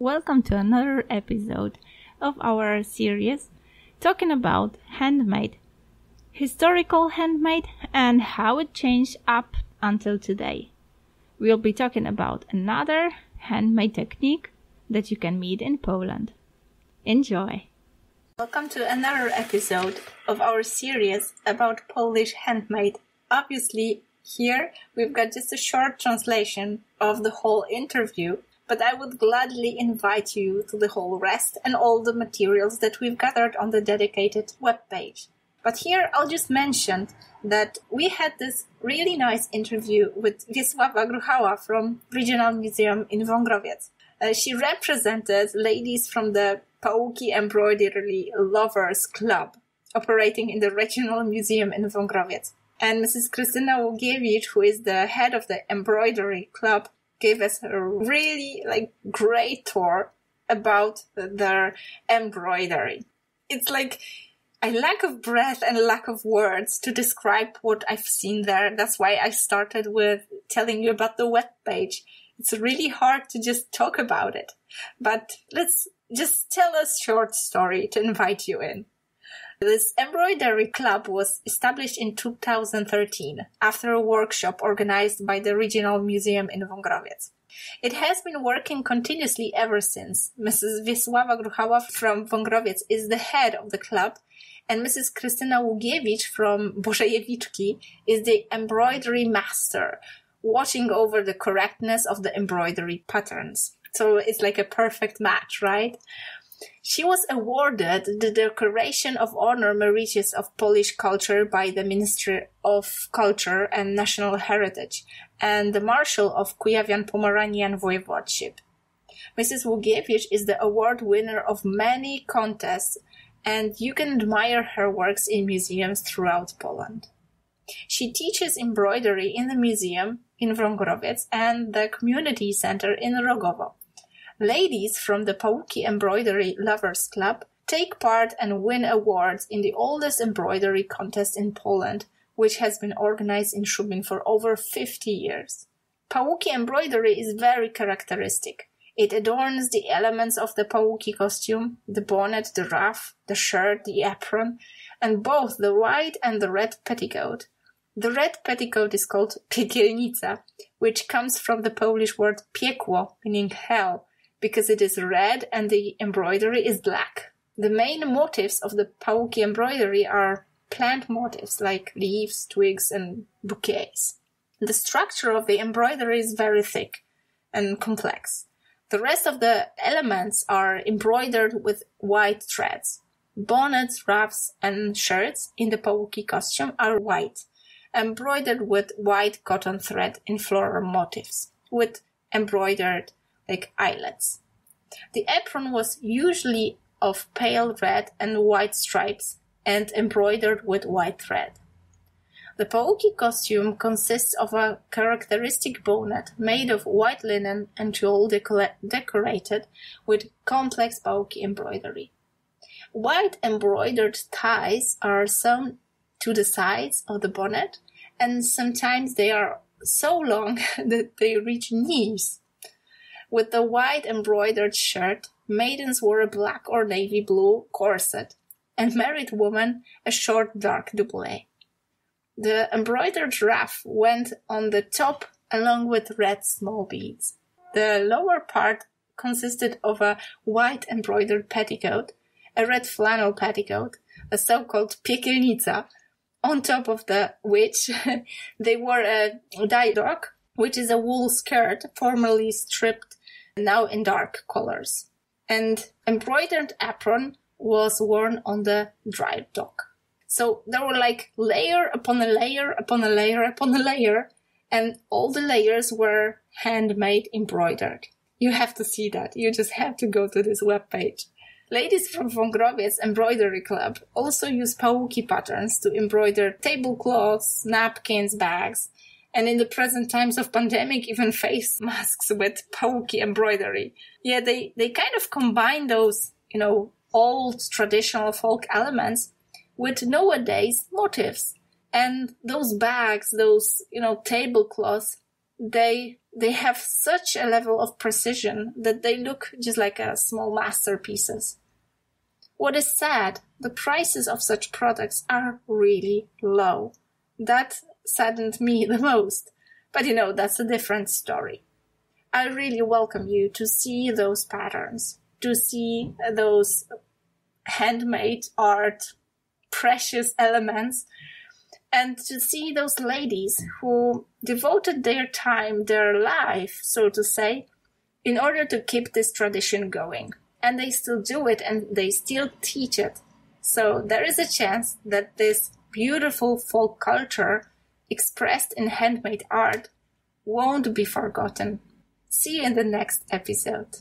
Welcome to another episode of our series talking about handmade, historical handmade and how it changed up until today. We'll be talking about another handmade technique that you can meet in Poland. Enjoy! Welcome to another episode of our series about Polish handmade. Obviously, here we've got just a short translation of the whole interview, but I would gladly invite you to the whole rest and all the materials that we've gathered on the dedicated webpage. But here I'll just mention that we had this really nice interview with Wiesława Gruchała from Regional Museum in Wągrowiec. She represented ladies from the Pałuki Embroidery Lovers Club, operating in the Regional Museum in Wągrowiec. And Mrs. Krystyna Ługiewicz, who is the head of the embroidery club, gave us a really great tour about their embroidery. It's like a lack of breath and lack of words to describe what I've seen there. That's why I started with telling you about the webpage. It's really hard to just talk about it. But let's just tell a short story to invite you in. This embroidery club was established in 2013 after a workshop organized by the Regional Museum in Wągrowiec. It has been working continuously ever since. Mrs. Wiesława Gruchała from Wągrowiec is the head of the club, and Mrs. Krystyna Ługiewicz from Bożejewiczki is the embroidery master, watching over the correctness of the embroidery patterns. So it's like a perfect match, right? She was awarded the Decoration of Honor Meritorious of Polish Culture by the Ministry of Culture and National Heritage and the Marshal of Kuyavian-Pomeranian Voivodeship. Mrs. Ługiewicz is the award winner of many contests, and you can admire her works in museums throughout Poland. She teaches embroidery in the museum in Wągrowiec and the community center in Rogowo. Ladies from the Pałuki Embroidery Lovers Club take part and win awards in the oldest embroidery contest in Poland, which has been organized in Szubin for over 50 years. Pałuki embroidery is very characteristic. It adorns the elements of the Pałuki costume, the bonnet, the ruff, the shirt, the apron, and both the white and the red petticoat. The red petticoat is called piekielnica, which comes from the Polish word piekło, meaning hell, because it is red and the embroidery is black. The main motifs of the Pałuki embroidery are plant motifs like leaves, twigs, and bouquets. The structure of the embroidery is very thick and complex. The rest of the elements are embroidered with white threads. Bonnets, ruffs, and shirts in the Pałuki costume are white, embroidered with white cotton thread in floral motifs, with embroidered eyelets. The apron was usually of pale red and white stripes and embroidered with white thread. The Pałuki costume consists of a characteristic bonnet made of white linen and tulle decorated with complex Pałuki embroidery. White embroidered ties are sewn to the sides of the bonnet, and sometimes they are so long that they reach knees. With the white embroidered shirt, maidens wore a black or navy blue corset, and married women a short dark doublet. The embroidered ruff went on the top along with red small beads. The lower part consisted of a white embroidered petticoat, a red flannel petticoat, a so-called piekielnica, on top of which they wore a diadok, which is a wool skirt formerly stripped, now in dark colors. And embroidered apron was worn on the dry dock. So there were layer upon a layer upon a layer upon a layer, and all the layers were handmade embroidered. You have to see that. You just have to go to this webpage. Ladies from Wągrowiec Embroidery Club also use Pałuki patterns to embroider tablecloths, napkins, bags, and in the present times of pandemic, even face masks with Pałuki embroidery. Yeah, they kind of combine those, old traditional folk elements with nowadays motifs. And those bags, those, tablecloths, they have such a level of precision that they look just like a small masterpieces. What is sad, the prices of such products are really low. That saddened me the most. But that's a different story. I really welcome you to see those patterns, to see those handmade art, precious elements, and to see those ladies who devoted their time, their life, so to say, in order to keep this tradition going. And they still do it, and they still teach it. So there is a chance that this beautiful folk culture expressed in handmade art won't be forgotten. See you in the next episode.